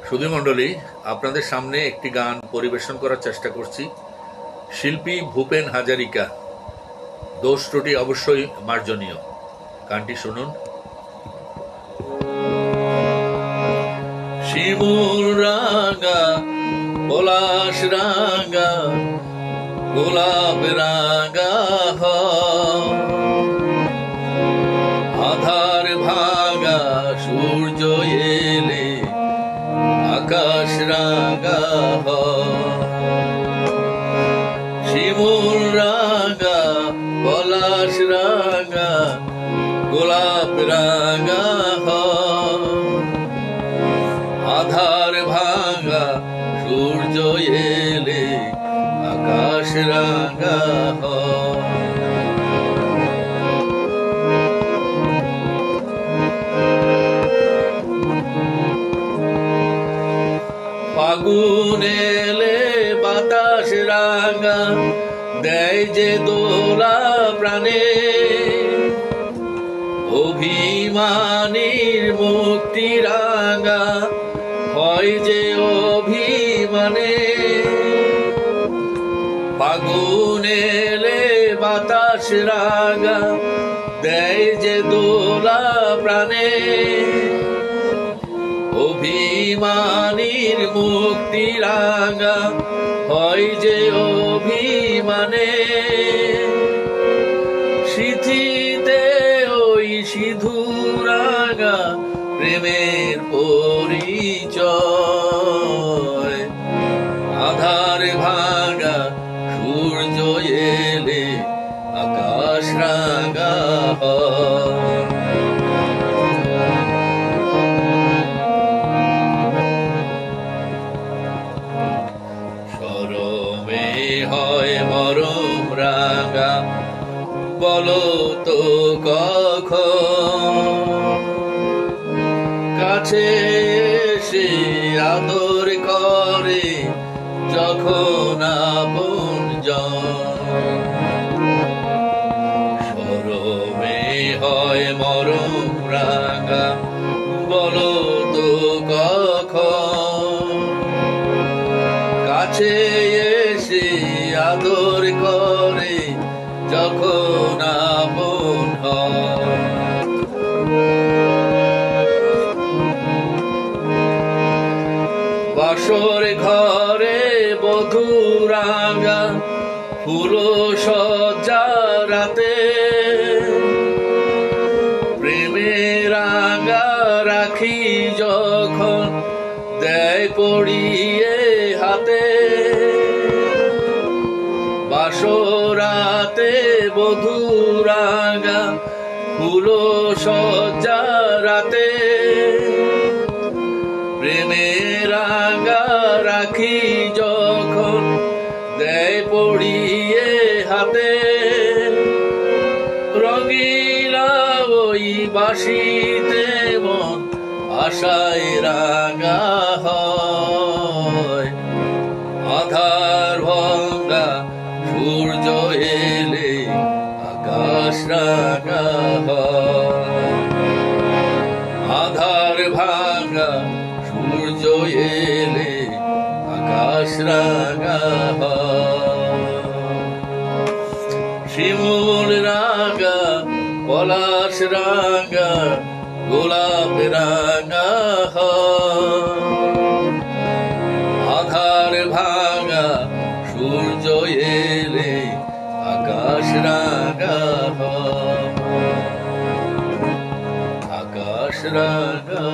সুধী মণ্ডলী, আপনাদের সামনে একটি গান পরিবেশন করার চেষ্টা করছি। শিল্পী ভূপেন হাজারিকা। দোষ ত্রুটি অবশ্যই মার্জনীয়। গানটি শুনুন। শিমুল রাঙা, পলাশ রাঙা, গোলাপ রাঙা আধার ভাঙা, সূর্য এলে আকাশ রাঙা শিমুল রাঙা, পলাশ রাঙা, গোলাপ রাঙা আধার ভাঙা, সূর্য এলে আকাশ রাঙা ফাগুন এলে বাতাস রাঙা, দেয় যে দোলা প্রাণে, অভিমানীর মুক্তি রাঙা হয় যে অভিমানে। ফাগুন এলে বাতাস রাঙা, দেয় যে দোলা প্রাণে, অভিমানীর মুক্তি রাঙা হয় যে অভিমানে। সিঁথিতে ওই সিধু রাঙা, প্রেমের পরিচয় আধার ভাঙা, সূর্য এলে আকাশ রাঙা শরমে হয় মরম রাঙা, বলো তো কখন কাছে এসে আদর করে যখন আপনজন। শরমে হয় মরম রাঙা, বলো তো কখন কাছে এসে আদর করে যখন আপন হয়। বাসর ঘরে বধূ রাঙা, ফুল সজ্জা রাতে, প্রেমে রাঙা রাখি যখন দেয় পড়িয়ে হাতে। বাসরাতে বধূ রাঙা, ফুল সজ্জা রাতে, প্রেমে রাঙা রাখি যখন দেয় পড়িয়ে হাতে। রঙিলা ওই বাঁশিতে মন আশায় রাঙা হয়, আধার ভাঙা, সূর্য এলে আকাশ রাঙা আধার ভাঙা, সূর্য এলে আকাশ রাঙা শিমুল রাঙা, পলাশ রাঙা, গোলাপ রাঙা আধার ভাঙা, সূর্য এলে আকাশ রাঙা আকাশ রাঙা।